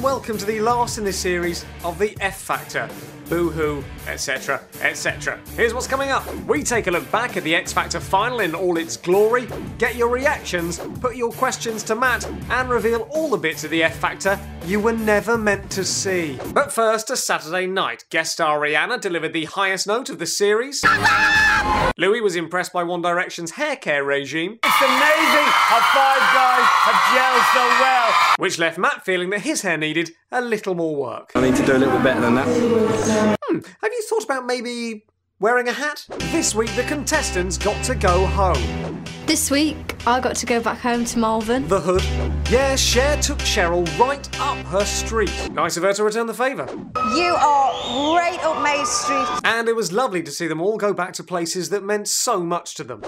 welcome to the last in the series of the F Factor. Boo-hoo, etc, etc. Here's what's coming up. We take a look back at the X Factor final in all its glory, get your reactions, put your questions to Matt, and reveal all the bits of the F Factor you were never meant to see. But first, a Saturday night. Guest star Rihanna delivered the highest note of the series. Louis was impressed by One Direction's hair care regime. It's amazing how five guys have gelled so well. Which left Matt feeling that his hair needed a little more work. I need to do a little bit better than that. Have you thought about maybe wearing a hat? This week the contestants got to go home. This week I got to go back home to Malvern. The Hood. Yeah, Cher took Cheryl right up her street. Nice of her to return the favour. You are right up my street. And it was lovely to see them all go back to places that meant so much to them.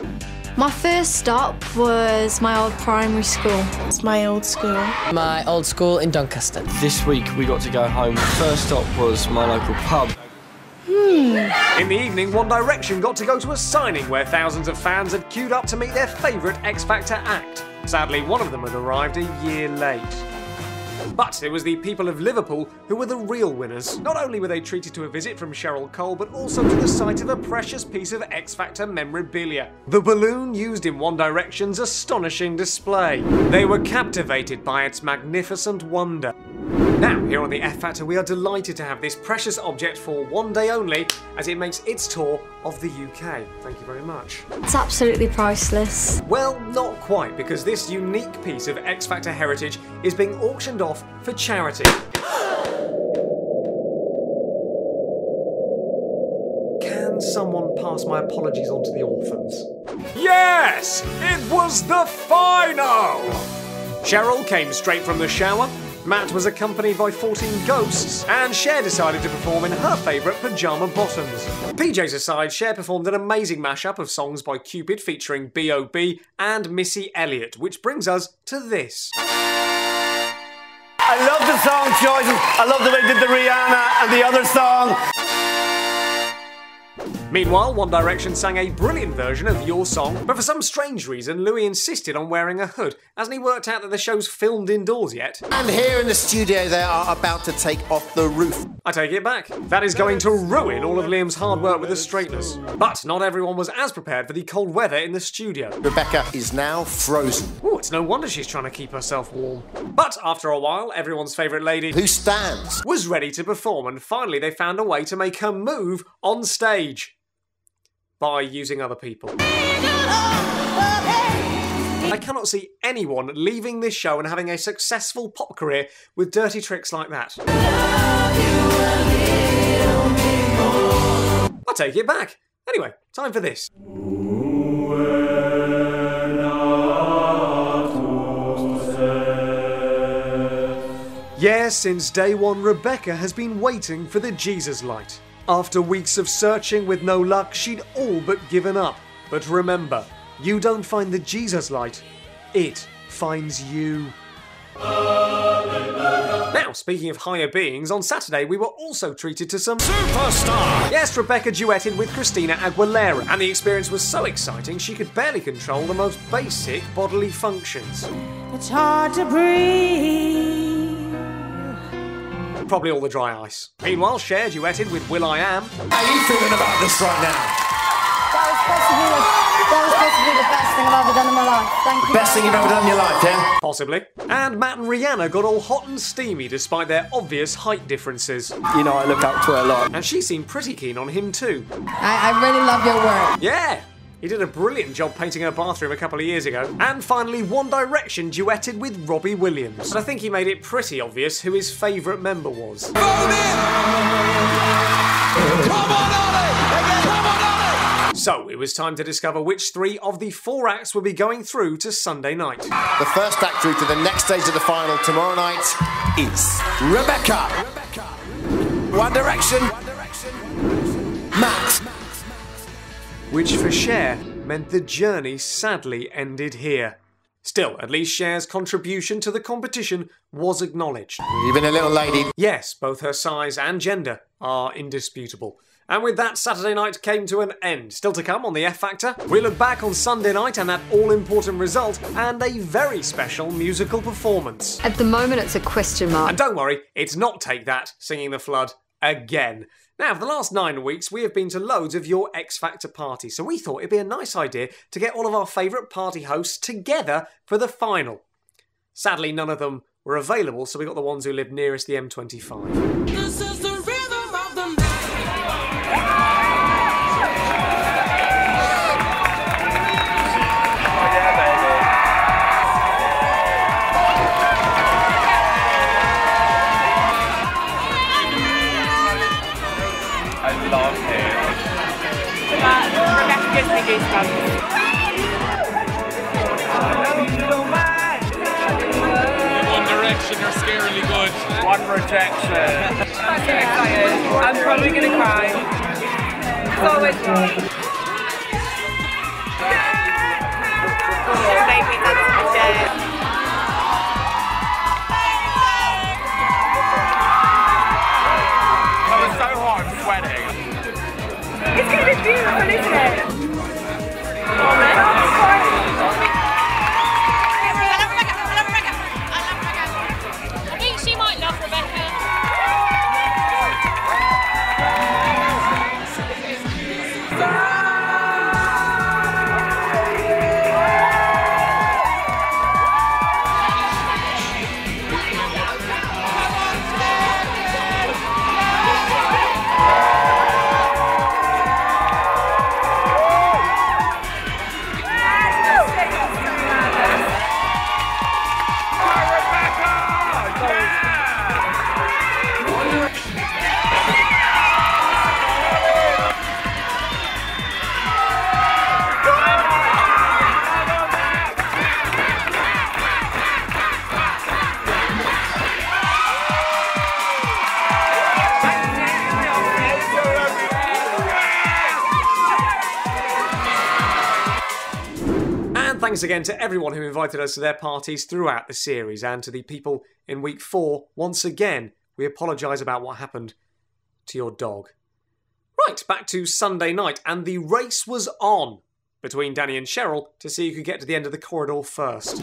My first stop was my old primary school. It's my old school. My old school in Doncaster. This week we got to go home. First stop was my local pub. In the evening, One Direction got to go to a signing where thousands of fans had queued up to meet their favourite X Factor act. Sadly, one of them had arrived a year late. But it was the people of Liverpool who were the real winners. Not only were they treated to a visit from Cheryl Cole, but also to the sight of a precious piece of X Factor memorabilia. The balloon used in One Direction's astonishing display. They were captivated by its magnificent wonder. Now, here on the F Factor, we are delighted to have this precious object for one day only as it makes its tour of the UK. Thank you very much. It's absolutely priceless. Well, not quite, because this unique piece of X Factor heritage is being auctioned off for charity. Can someone pass my apologies on to the orphans? Yes! It was the final! Cheryl came straight from the shower. Matt was accompanied by 14 ghosts, and Cher decided to perform in her favourite pyjama bottoms. PJs aside, Cher performed an amazing mashup of songs by Cupid featuring B.O.B. and Missy Elliott, which brings us to this. I love the song choices. I love the way they did the Rihanna and the other song. Meanwhile, One Direction sang a brilliant version of Your Song, but for some strange reason, Louis insisted on wearing a hood. Hasn't he worked out that the show's filmed indoors yet? And here in the studio, they are about to take off the roof. I take it back. That is going to ruin all of Liam's hard work with the straighteners. But not everyone was as prepared for the cold weather in the studio. Rebecca is now frozen. Oh, it's no wonder she's trying to keep herself warm. But after a while, everyone's favourite lady, Who stands? was ready to perform, and finally they found a way to make her move on stage. By using other people. I cannot see anyone leaving this show and having a successful pop career with dirty tricks like that. I take it back. Anyway, time for this. Yes, since day one, Rebecca has been waiting for the Jesus light. After weeks of searching with no luck, she'd all but given up. But remember, you don't find the Jesus light, it finds you. Now, speaking of higher beings, on Saturday we were also treated to some superstar! Yes, Rebecca duetted with Christina Aguilera, and the experience was so exciting she could barely control the most basic bodily functions. It's hard to breathe. Probably all the dry ice. Meanwhile, Cher duetted with will.i.am. How are you feeling about this right now? That was possibly the best thing I've ever done in my life. Thank you. Best thing you've ever done in your life, yeah? Possibly. And Matt and Rihanna got all hot and steamy despite their obvious height differences. You know, I look up to her a lot. And she seemed pretty keen on him too. I really love your work. Yeah! He did a brilliant job painting her bathroom a couple of years ago. And finally, One Direction duetted with Robbie Williams. And I think he made it pretty obvious who his favourite member was. So, it was time to discover which three of the four acts would be going through to Sunday night. The first act through to the next stage of the final tomorrow night is Rebecca. One Direction. Matt. Which for Cher meant the journey sadly ended here. Still, at least Cher's contribution to the competition was acknowledged. Even a little lady. Yes, both her size and gender are indisputable. And with that, Saturday night came to an end. Still to come on the F Factor, we look back on Sunday night and that all-important result and a very special musical performance. At the moment, it's a question mark. And don't worry, it's not Take That singing The Flood again. Now, for the last 9 weeks, we have been to loads of your X Factor parties, so we thought it'd be a nice idea to get all of our favourite party hosts together for the final. Sadly, none of them were available, so we got the ones who lived nearest the M25. This is the rhythm of the night. I love it. Rebecca gives me goosebumps. One Direction are scarily good. One Rejection. I'm so excited. I'm probably going to cry. It's always fun. Made me dance to share. That was so hot, I'm sweating. It's going to be beautiful, isn't it? Oh, man. I think she might love Rebecca. Thanks again to everyone who invited us to their parties throughout the series, and to the people in week 4, once again, we apologise about what happened to your dog. Right, back to Sunday night, and the race was on between Danny and Cheryl to see who could get to the end of the corridor first.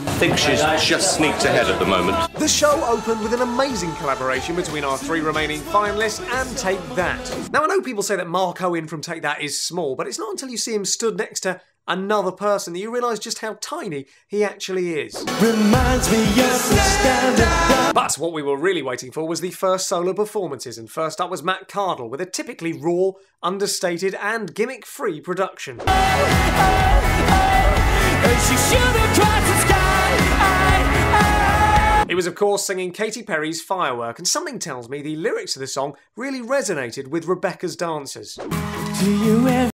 I think she's just sneaked ahead at the moment. The show opened with an amazing collaboration between our 3 remaining finalists and Take That. Now, I know people say that Mark Owen from Take That is small, but it's not until you see him stood next to another person that you realise just how tiny he actually is. Reminds me of the standard. But what we were really waiting for was the first solo performances, and first up was Matt Cardle with a typically raw, understated and gimmick-free production. He was, of course, singing Katy Perry's Firework, and something tells me the lyrics to the song really resonated with Rebecca's dancers. Do you ever